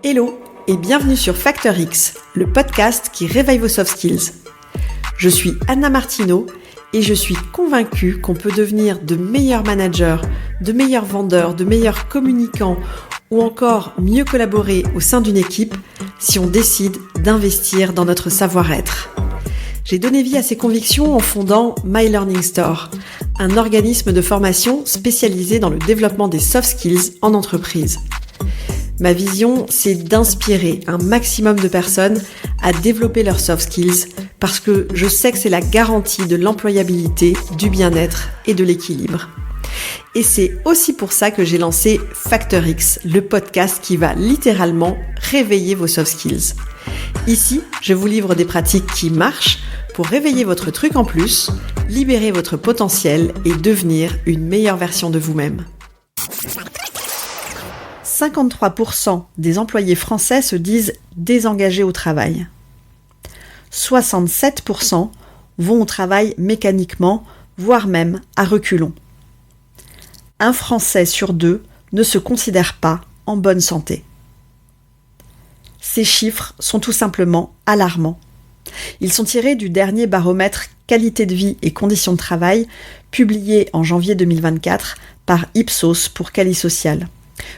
Hello et bienvenue sur Factor X, le podcast qui réveille vos soft skills. Je suis Anna Martineau et je suis convaincue qu'on peut devenir de meilleurs managers, de meilleurs vendeurs, de meilleurs communicants ou encore mieux collaborer au sein d'une équipe si on décide d'investir dans notre savoir-être. J'ai donné vie à ces convictions en fondant My Learning Store, un organisme de formation spécialisé dans le développement des soft skills en entreprise. Ma vision, c'est d'inspirer un maximum de personnes à développer leurs soft skills parce que je sais que c'est la garantie de l'employabilité, du bien-être et de l'équilibre. Et c'est aussi pour ça que j'ai lancé Factor X, le podcast qui va littéralement réveiller vos soft skills. Ici, je vous livre des pratiques qui marchent pour réveiller votre truc en plus, libérer votre potentiel et devenir une meilleure version de vous-même. 53% des employés français se disent désengagés au travail. 67% vont au travail mécaniquement, voire même à reculons. Un Français sur deux ne se considère pas en bonne santé. Ces chiffres sont tout simplement alarmants. Ils sont tirés du dernier baromètre qualité de vie et conditions de travail publié en janvier 2024 par Ipsos pour Calisocial.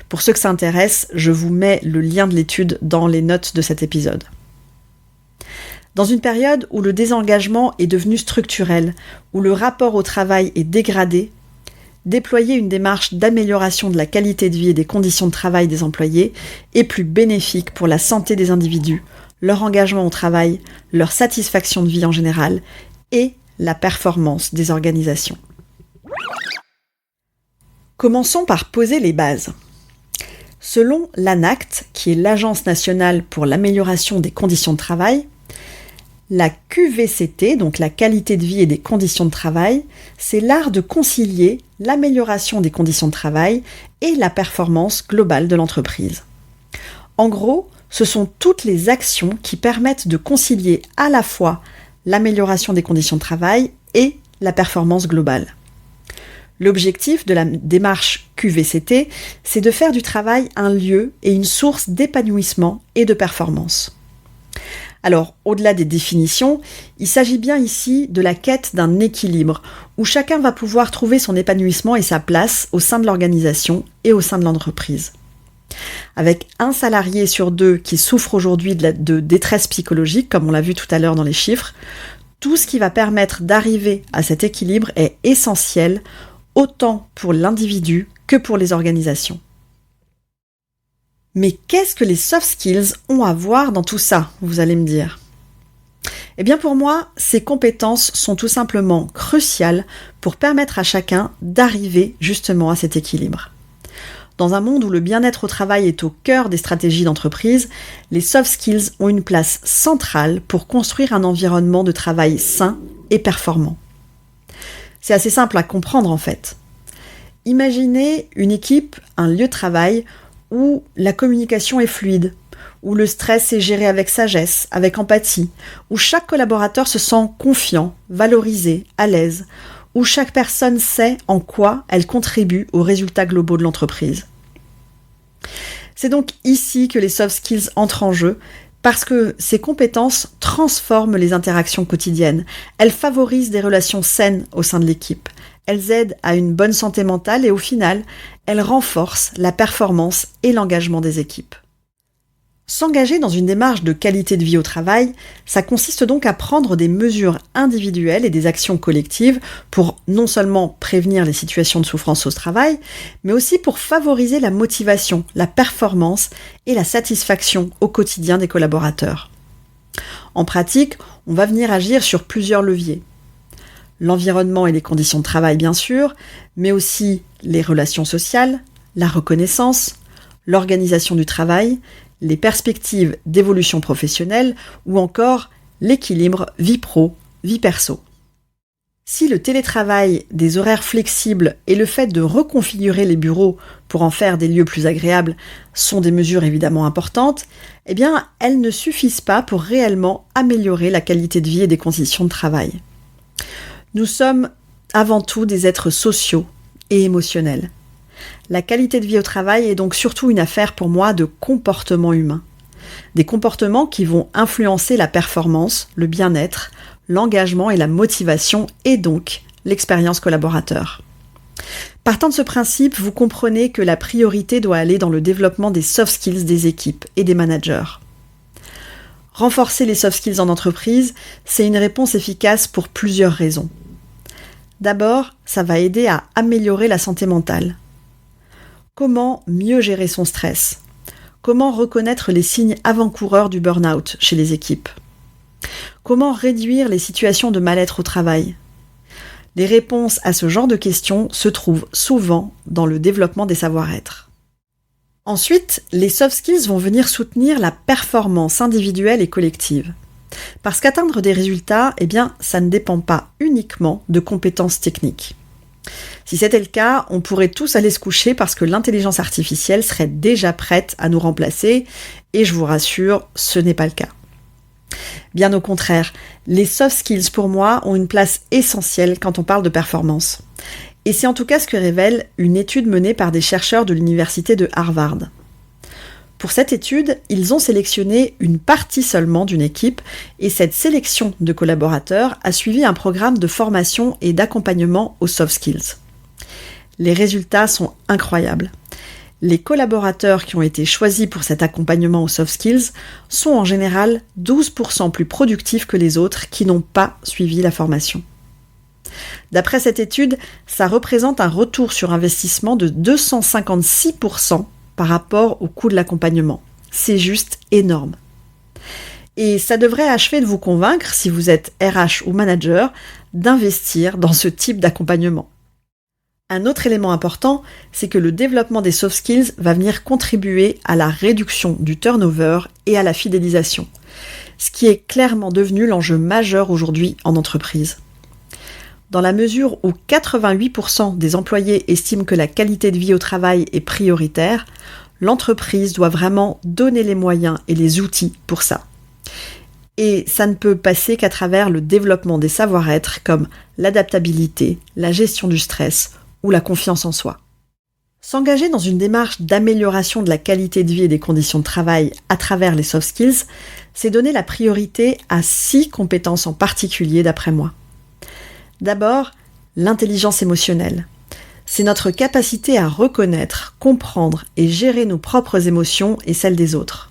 Pour ceux que ça intéresse, je vous mets le lien de l'étude dans les notes de cet épisode. Dans une période où le désengagement est devenu structurel, où le rapport au travail est dégradé, déployer une démarche d'amélioration de la qualité de vie et des conditions de travail des employés est plus bénéfique pour la santé des individus, leur engagement au travail, leur satisfaction de vie en général et la performance des organisations. Commençons par poser les bases. Selon l'ANACT, qui est l'Agence nationale pour l'amélioration des conditions de travail, la QVCT, donc la qualité de vie et des conditions de travail, c'est l'art de concilier l'amélioration des conditions de travail et la performance globale de l'entreprise. En gros, ce sont toutes les actions qui permettent de concilier à la fois l'amélioration des conditions de travail et la performance globale. L'objectif de la démarche QVCT, c'est de faire du travail un lieu et une source d'épanouissement et de performance. Alors, au-delà des définitions, il s'agit bien ici de la quête d'un équilibre, où chacun va pouvoir trouver son épanouissement et sa place au sein de l'organisation et au sein de l'entreprise. Avec un salarié sur deux qui souffre aujourd'hui de détresse psychologique, comme on l'a vu tout à l'heure dans les chiffres, tout ce qui va permettre d'arriver à cet équilibre est essentiel, autant pour l'individu que pour les organisations. Mais qu'est-ce que les soft skills ont à voir dans tout ça, vous allez me dire ? Eh bien pour moi, ces compétences sont tout simplement cruciales pour permettre à chacun d'arriver justement à cet équilibre. Dans un monde où le bien-être au travail est au cœur des stratégies d'entreprise, les soft skills ont une place centrale pour construire un environnement de travail sain et performant. C'est assez simple à comprendre en fait. Imaginez une équipe, un lieu de travail où la communication est fluide, où le stress est géré avec sagesse, avec empathie, où chaque collaborateur se sent confiant, valorisé, à l'aise, où chaque personne sait en quoi elle contribue aux résultats globaux de l'entreprise. C'est donc ici que les soft skills entrent en jeu, parce que ces compétences transforment les interactions quotidiennes. Elles favorisent des relations saines au sein de l'équipe. Elles aident à une bonne santé mentale et au final, elles renforcent la performance et l'engagement des équipes. S'engager dans une démarche de qualité de vie au travail, ça consiste donc à prendre des mesures individuelles et des actions collectives pour non seulement prévenir les situations de souffrance au travail, mais aussi pour favoriser la motivation, la performance et la satisfaction au quotidien des collaborateurs. En pratique, on va venir agir sur plusieurs leviers. L'environnement et les conditions de travail bien sûr, mais aussi les relations sociales, la reconnaissance, l'organisation du travail, les perspectives d'évolution professionnelle ou encore l'équilibre vie pro, vie perso. Si le télétravail, des horaires flexibles et le fait de reconfigurer les bureaux pour en faire des lieux plus agréables sont des mesures évidemment importantes, eh bien, elles ne suffisent pas pour réellement améliorer la qualité de vie et des conditions de travail. Nous sommes avant tout des êtres sociaux et émotionnels. La qualité de vie au travail est donc surtout une affaire pour moi de comportement humain. Des comportements qui vont influencer la performance, le bien-être, l'engagement et la motivation et donc l'expérience collaborateur. Partant de ce principe, vous comprenez que la priorité doit aller dans le développement des soft skills des équipes et des managers. Renforcer les soft skills en entreprise, c'est une réponse efficace pour plusieurs raisons. D'abord, ça va aider à améliorer la santé mentale. Comment mieux gérer son stress ? Comment reconnaître les signes avant-coureurs du burn-out chez les équipes ? Comment réduire les situations de mal-être au travail ? Les réponses à ce genre de questions se trouvent souvent dans le développement des savoir-être. Ensuite, les soft skills vont venir soutenir la performance individuelle et collective. Parce qu'atteindre des résultats, ça ne dépend pas uniquement de compétences techniques. Si c'était le cas, on pourrait tous aller se coucher parce que l'intelligence artificielle serait déjà prête à nous remplacer, et je vous rassure, ce n'est pas le cas. Bien au contraire, les soft skills pour moi ont une place essentielle quand on parle de performance. Et c'est en tout cas ce que révèle une étude menée par des chercheurs de l'université de Harvard. Pour cette étude, ils ont sélectionné une partie seulement d'une équipe et cette sélection de collaborateurs a suivi un programme de formation et d'accompagnement aux soft skills. Les résultats sont incroyables. Les collaborateurs qui ont été choisis pour cet accompagnement aux soft skills sont en général 12% plus productifs que les autres qui n'ont pas suivi la formation. D'après cette étude, ça représente un retour sur investissement de 256% par rapport au coût de l'accompagnement. C'est juste énorme. Et ça devrait achever de vous convaincre, si vous êtes RH ou manager, d'investir dans ce type d'accompagnement. Un autre élément important, c'est que le développement des soft skills va venir contribuer à la réduction du turnover et à la fidélisation, ce qui est clairement devenu l'enjeu majeur aujourd'hui en entreprise. Dans la mesure où 88% des employés estiment que la qualité de vie au travail est prioritaire, l'entreprise doit vraiment donner les moyens et les outils pour ça. Et ça ne peut passer qu'à travers le développement des savoir-être comme l'adaptabilité, la gestion du stress ou la confiance en soi. S'engager dans une démarche d'amélioration de la qualité de vie et des conditions de travail à travers les soft skills, c'est donner la priorité à 6 compétences en particulier d'après moi. D'abord, l'intelligence émotionnelle. C'est notre capacité à reconnaître, comprendre et gérer nos propres émotions et celles des autres.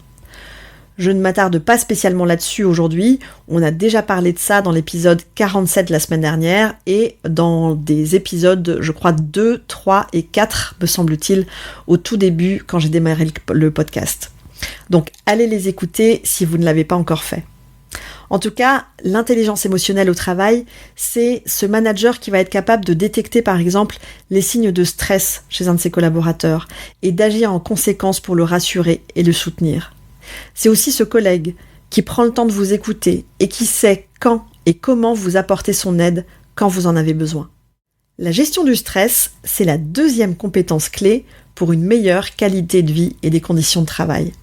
Je ne m'attarde pas spécialement là-dessus aujourd'hui, on a déjà parlé de ça dans l'épisode 47 la semaine dernière et dans des épisodes, je crois 2, 3 et 4, me semble-t-il, au tout début quand j'ai démarré le podcast. Donc allez les écouter si vous ne l'avez pas encore fait. En tout cas, l'intelligence émotionnelle au travail, c'est ce manager qui va être capable de détecter par exemple les signes de stress chez un de ses collaborateurs et d'agir en conséquence pour le rassurer et le soutenir. C'est aussi ce collègue qui prend le temps de vous écouter et qui sait quand et comment vous apporter son aide quand vous en avez besoin. La gestion du stress, c'est la deuxième compétence clé pour une meilleure qualité de vie et des conditions de travail.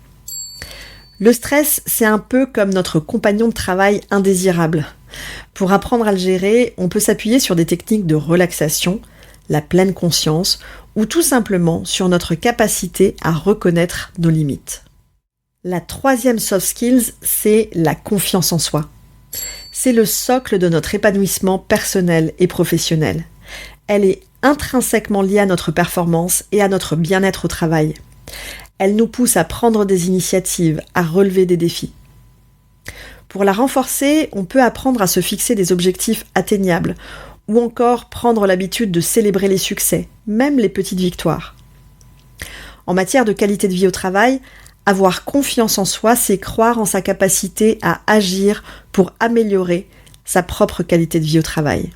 Le stress, c'est un peu comme notre compagnon de travail indésirable. Pour apprendre à le gérer, on peut s'appuyer sur des techniques de relaxation, la pleine conscience ou tout simplement sur notre capacité à reconnaître nos limites. La troisième soft skills, c'est la confiance en soi. C'est le socle de notre épanouissement personnel et professionnel. Elle est intrinsèquement liée à notre performance et à notre bien-être au travail. Elle nous pousse à prendre des initiatives, à relever des défis. Pour la renforcer, on peut apprendre à se fixer des objectifs atteignables ou encore prendre l'habitude de célébrer les succès, même les petites victoires. En matière de qualité de vie au travail, avoir confiance en soi, c'est croire en sa capacité à agir pour améliorer sa propre qualité de vie au travail.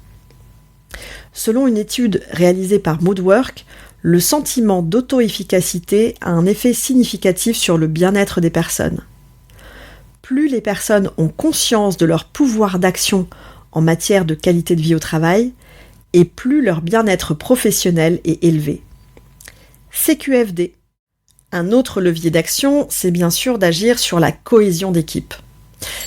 Selon une étude réalisée par Moodwork, le sentiment d'auto-efficacité a un effet significatif sur le bien-être des personnes. Plus les personnes ont conscience de leur pouvoir d'action en matière de qualité de vie au travail, et plus leur bien-être professionnel est élevé. CQFD. Un autre levier d'action, c'est bien sûr d'agir sur la cohésion d'équipe.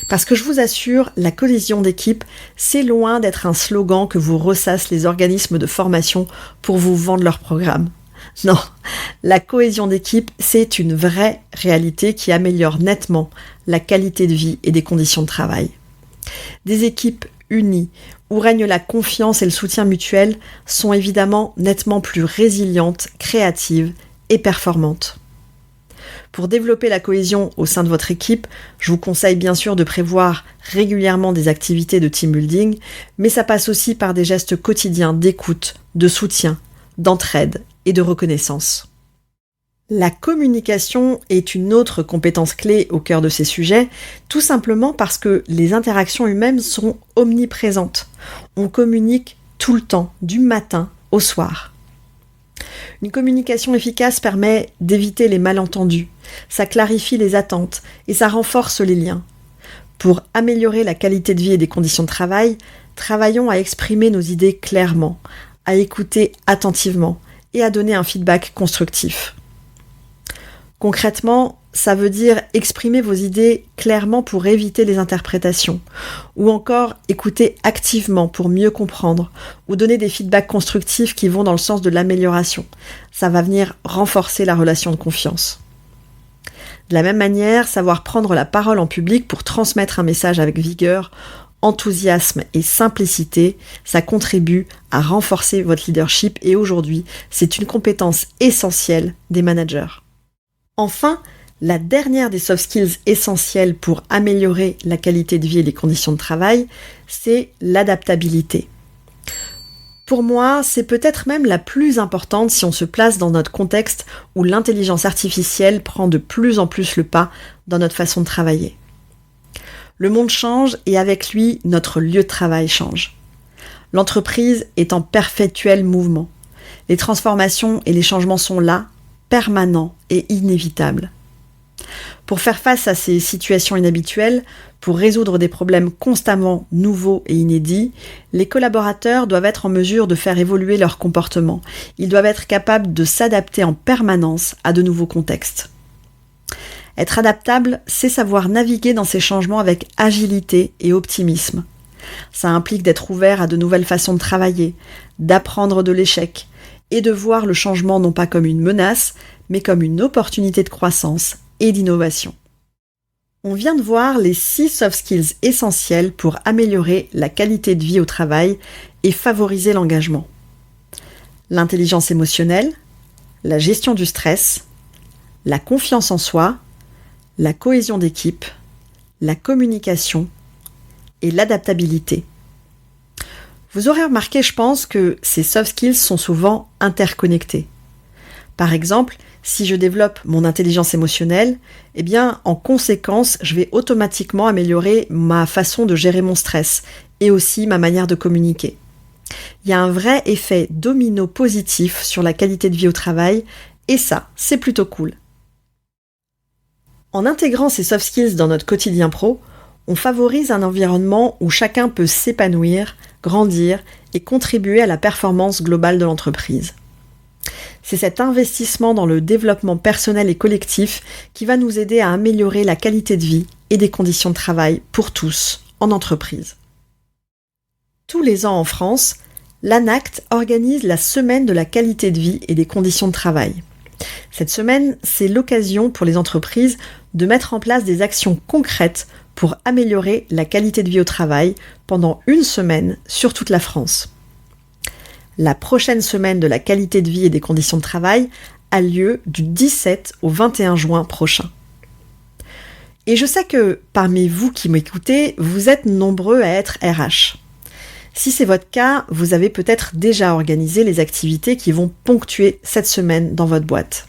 Parce que je vous assure, la cohésion d'équipe, c'est loin d'être un slogan que vous ressassent les organismes de formation pour vous vendre leur programme. Non, la cohésion d'équipe, c'est une vraie réalité qui améliore nettement la qualité de vie et des conditions de travail. Des équipes unies, où règne la confiance et le soutien mutuel, sont évidemment nettement plus résilientes, créatives et performantes. Pour développer la cohésion au sein de votre équipe, je vous conseille bien sûr de prévoir régulièrement des activités de team building, mais ça passe aussi par des gestes quotidiens d'écoute, de soutien, d'entraide et de reconnaissance. La communication est une autre compétence clé au cœur de ces sujets, tout simplement parce que les interactions humaines sont omniprésentes. On communique tout le temps, du matin au soir. Une communication efficace permet d'éviter les malentendus, ça clarifie les attentes et ça renforce les liens. Pour améliorer la qualité de vie et des conditions de travail, travaillons à exprimer nos idées clairement, à écouter attentivement et à donner un feedback constructif. Concrètement, ça veut dire exprimer vos idées clairement pour éviter les interprétations, ou encore écouter activement pour mieux comprendre, ou donner des feedbacks constructifs qui vont dans le sens de l'amélioration. Ça va venir renforcer la relation de confiance. De la même manière, savoir prendre la parole en public pour transmettre un message avec vigueur, enthousiasme et simplicité, ça contribue à renforcer votre leadership et aujourd'hui, c'est une compétence essentielle des managers. Enfin, la dernière des soft skills essentielles pour améliorer la qualité de vie et les conditions de travail, c'est l'adaptabilité. Pour moi, c'est peut-être même la plus importante si on se place dans notre contexte où l'intelligence artificielle prend de plus en plus le pas dans notre façon de travailler. Le monde change et avec lui, notre lieu de travail change. L'entreprise est en perpétuel mouvement. Les transformations et les changements sont là, permanents et inévitables. Pour faire face à ces situations inhabituelles, pour résoudre des problèmes constamment nouveaux et inédits, les collaborateurs doivent être en mesure de faire évoluer leur comportement. Ils doivent être capables de s'adapter en permanence à de nouveaux contextes. Être adaptable, c'est savoir naviguer dans ces changements avec agilité et optimisme. Ça implique d'être ouvert à de nouvelles façons de travailler, d'apprendre de l'échec et de voir le changement non pas comme une menace, mais comme une opportunité de croissance et d'innovation. On vient de voir les 6 soft skills essentiels pour améliorer la qualité de vie au travail et favoriser l'engagement. L'intelligence émotionnelle, la gestion du stress, la confiance en soi, la cohésion d'équipe, la communication et l'adaptabilité. Vous aurez remarqué, je pense, que ces soft skills sont souvent interconnectés. Par exemple, si je développe mon intelligence émotionnelle, eh bien, en conséquence, je vais automatiquement améliorer ma façon de gérer mon stress et aussi ma manière de communiquer. Il y a un vrai effet domino positif sur la qualité de vie au travail et ça, c'est plutôt cool. En intégrant ces soft skills dans notre quotidien pro, on favorise un environnement où chacun peut s'épanouir, grandir et contribuer à la performance globale de l'entreprise. C'est cet investissement dans le développement personnel et collectif qui va nous aider à améliorer la qualité de vie et des conditions de travail pour tous en entreprise. Tous les ans en France, l'ANACT organise la semaine de la qualité de vie et des conditions de travail. Cette semaine, c'est l'occasion pour les entreprises de mettre en place des actions concrètes pour améliorer la qualité de vie au travail pendant une semaine sur toute la France. La prochaine semaine de la qualité de vie et des conditions de travail a lieu du 17 au 21 juin prochain. Et je sais que parmi vous qui m'écoutez, vous êtes nombreux à être RH. Si c'est votre cas, vous avez peut-être déjà organisé les activités qui vont ponctuer cette semaine dans votre boîte.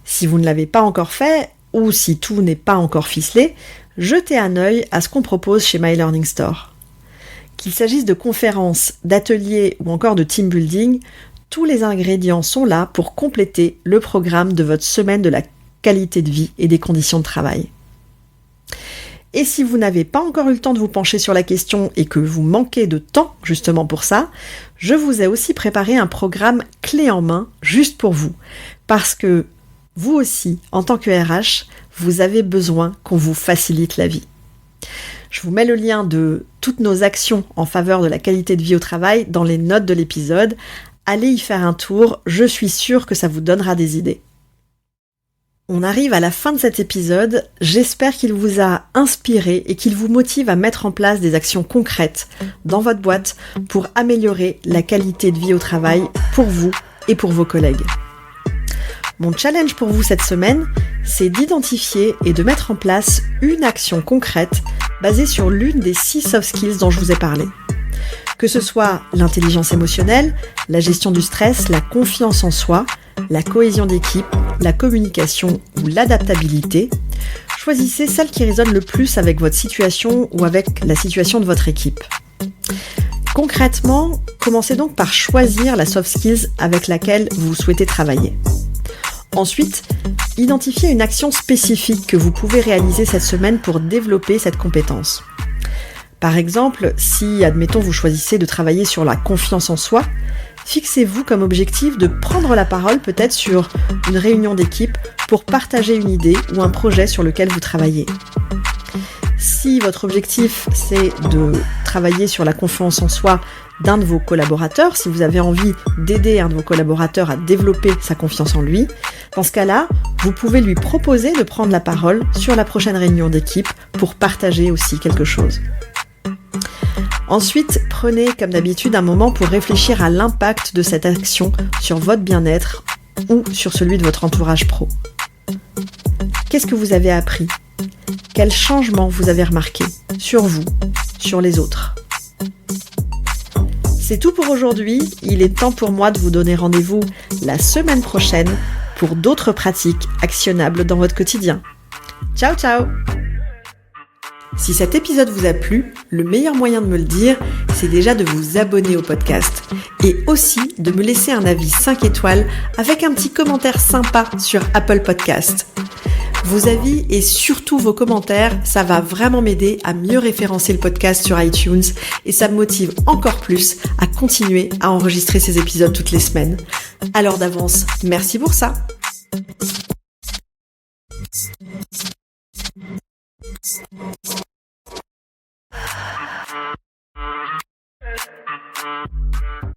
Si vous ne l'avez pas encore fait, ou si tout n'est pas encore ficelé, jetez un œil à ce qu'on propose chez My Learning Store. Qu'il s'agisse de conférences, d'ateliers ou encore de team building, tous les ingrédients sont là pour compléter le programme de votre semaine de la qualité de vie et des conditions de travail. Et si vous n'avez pas encore eu le temps de vous pencher sur la question et que vous manquez de temps justement pour ça, je vous ai aussi préparé un programme clé en main juste pour vous. Parce que vous aussi, en tant que RH, vous avez besoin qu'on vous facilite la vie. Je vous mets le lien de toutes nos actions en faveur de la qualité de vie au travail dans les notes de l'épisode. allez y faire un tour, je suis sûre que ça vous donnera des idées. On arrive à la fin de cet épisode, j'espère qu'il vous a inspiré et qu'il vous motive à mettre en place des actions concrètes dans votre boîte pour améliorer la qualité de vie au travail pour vous et pour vos collègues. Mon challenge pour vous cette semaine, c'est d'identifier et de mettre en place une action concrète basée sur l'une des 6 soft skills dont je vous ai parlé. Que ce soit l'intelligence émotionnelle, la gestion du stress, la confiance en soi, la cohésion d'équipe, la communication ou l'adaptabilité, choisissez celle qui résonne le plus avec votre situation ou avec la situation de votre équipe. Concrètement, commencez donc par choisir la soft skills avec laquelle vous souhaitez travailler. Ensuite, identifiez une action spécifique que vous pouvez réaliser cette semaine pour développer cette compétence. Par exemple, si, admettons, vous choisissez de travailler sur la confiance en soi, fixez-vous comme objectif de prendre la parole peut-être sur une réunion d'équipe pour partager une idée ou un projet sur lequel vous travaillez. Si votre objectif, c'est de travailler sur la confiance en soi d'un de vos collaborateurs, si vous avez envie d'aider un de vos collaborateurs à développer sa confiance en lui, dans ce cas-là, vous pouvez lui proposer de prendre la parole sur la prochaine réunion d'équipe pour partager aussi quelque chose. Ensuite, prenez comme d'habitude un moment pour réfléchir à l'impact de cette action sur votre bien-être ou sur celui de votre entourage pro. Qu'est-ce que vous avez appris ? Quels changements vous avez remarqués sur vous, sur les autres ? C'est tout pour aujourd'hui. Il est temps pour moi de vous donner rendez-vous la semaine prochaine pour d'autres pratiques actionnables dans votre quotidien. Ciao, ciao! Si cet épisode vous a plu, le meilleur moyen de me le dire, c'est déjà de vous abonner au podcast et aussi de me laisser un avis 5 étoiles avec un petit commentaire sympa sur Apple Podcast. Vos avis et surtout vos commentaires, ça va vraiment m'aider à mieux référencer le podcast sur iTunes et ça me motive encore plus à continuer à enregistrer ces épisodes toutes les semaines. Alors d'avance, merci pour ça.